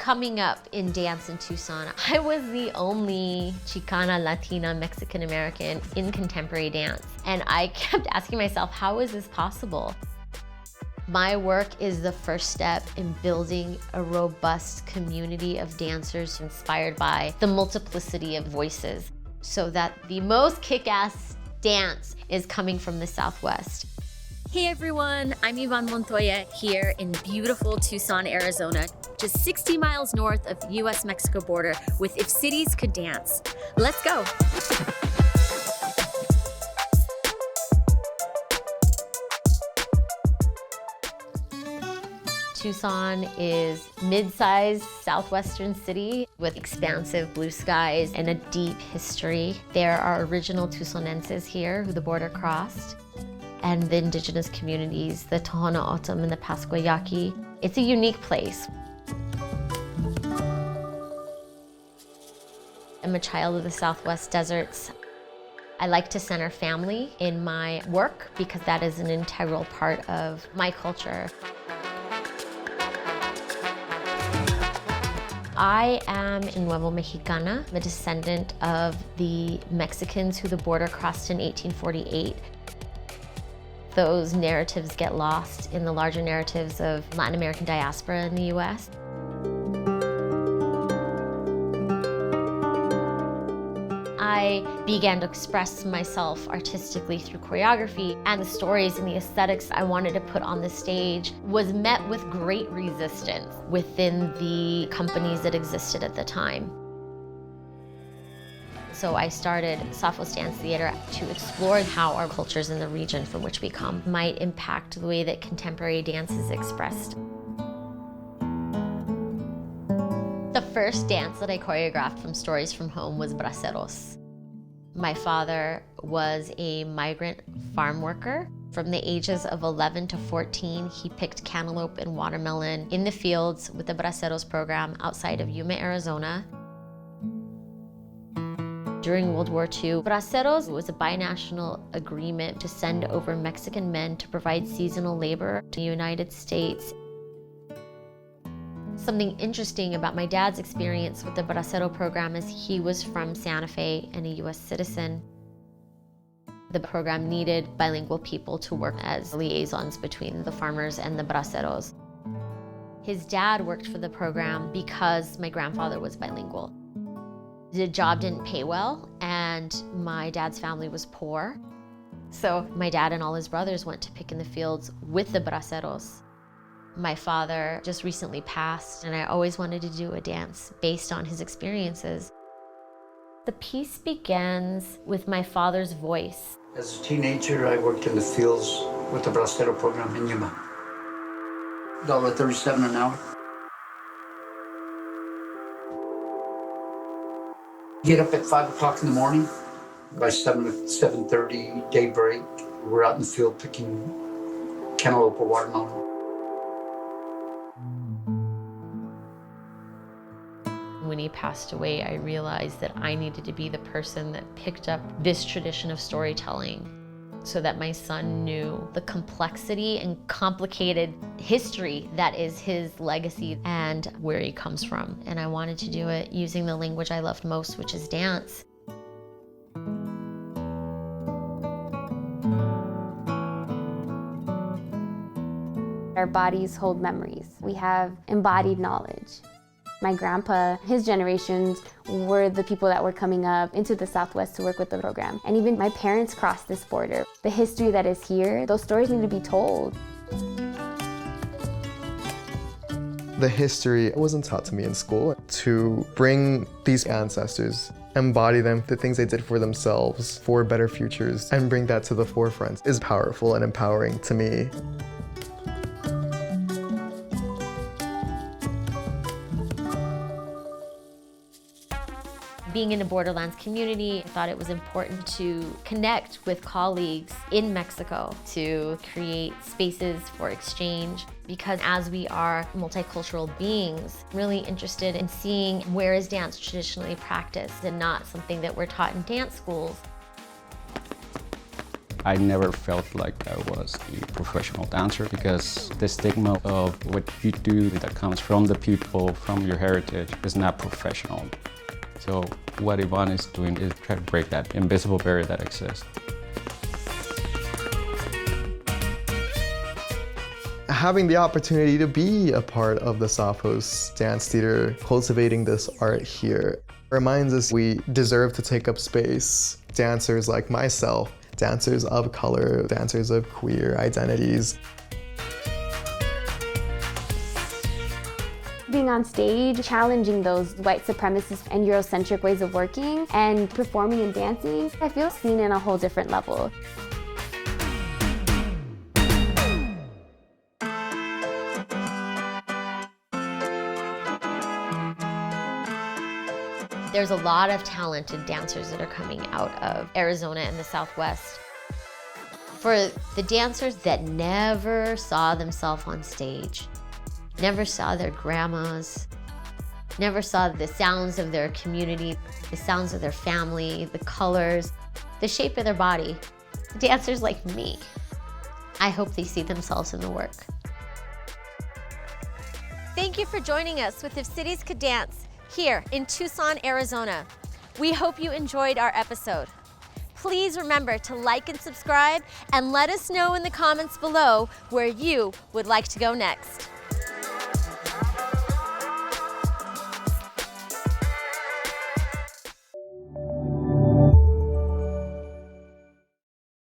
coming up in dance in Tucson, I was the only Chicana Latina Mexican American in contemporary dance. And I kept asking myself, how is this possible? My work is the first step in building a robust community of dancers inspired by the multiplicity of voices, so that the most kick-ass dance is coming from the Southwest. Hey everyone, I'm Yvonne Montoya here in beautiful Tucson, Arizona, just 60 miles north of the U.S. Mexico border with If Cities Could Dance. Let's go. Tucson is mid-sized southwestern city with expansive blue skies and a deep history. There are original Tucsonenses here who the border crossed, and the indigenous communities, the Tohono O'odham and the Pasquayaqui. It's a unique place. I'm a child of the Southwest deserts. I like to center family in my work because that is an integral part of my culture. I am a Nuevo Mexicana, the descendant of the Mexicans who the border crossed in 1848. Those narratives get lost in the larger narratives of Latin American diaspora in the U.S. I began to express myself artistically through choreography, and the stories and the aesthetics I wanted to put on the stage was met with great resistance within the companies that existed at the time. So I started Safos Dance Theatre to explore how our cultures in the region from which we come might impact the way that contemporary dance is expressed. The first dance that I choreographed from Stories from Home was Braceros. My father was a migrant farm worker. From the ages of 11 to 14, he picked cantaloupe and watermelon in the fields with the Braceros program outside of Yuma, Arizona. During World War II, Braceros was a binational agreement to send over Mexican men to provide seasonal labor to the United States. Something interesting about my dad's experience with the Bracero program is he was from Santa Fe and a U.S. citizen. The program needed bilingual people to work as liaisons between the farmers and the Braceros. His dad worked for the program because my grandfather was bilingual. The job didn't pay well, and my dad's family was poor. So my dad and all his brothers went to pick in the fields with the Braceros. My father just recently passed, and I always wanted to do a dance based on his experiences. The piece begins with my father's voice. As a teenager, I worked in the fields with the Bracero program in Yuma. $1.37 an hour. Get up at 5 o'clock in the morning. By 7:30, daybreak, we're out in the field picking cantaloupe or watermelon. When he passed away, I realized that I needed to be the person that picked up this tradition of storytelling so that my son knew the complexity and complicated history that is his legacy and where he comes from. And I wanted to do it using the language I loved most, which is dance. Our bodies hold memories. We have embodied knowledge. My grandpa, his generations were the people that were coming up into the Southwest to work with the program. And even my parents crossed this border. The history that is here, those stories need to be told. The history wasn't taught to me in school. To bring these ancestors, embody them, the things they did for themselves, for better futures, and bring that to the forefront is powerful and empowering to me. Being in a Borderlands community, I thought it was important to connect with colleagues in Mexico to create spaces for exchange, because as we are multicultural beings, I'm really interested in seeing where is dance traditionally practiced and not something that we're taught in dance schools. I never felt like I was a professional dancer because the stigma of what you do that comes from the people, from your heritage, is not professional. So what Yvonne is doing is try to break that invisible barrier that exists. Having the opportunity to be a part of the Safos Dance Theatre, cultivating this art here, reminds us we deserve to take up space. Dancers like myself, dancers of color, dancers of queer identities. Being on stage, challenging those white supremacist and Eurocentric ways of working and performing and dancing, I feel seen in a whole different level. There's a lot of talented dancers that are coming out of Arizona and the Southwest. For the dancers that never saw themselves on stage, never saw their grandmas, never saw the sounds of their community, the sounds of their family, the colors, the shape of their body, the dancers like me, I hope they see themselves in the work. Thank you for joining us with If Cities Could Dance here in Tucson, Arizona. We hope you enjoyed our episode. Please remember to like and subscribe and let us know in the comments below where you would like to go next.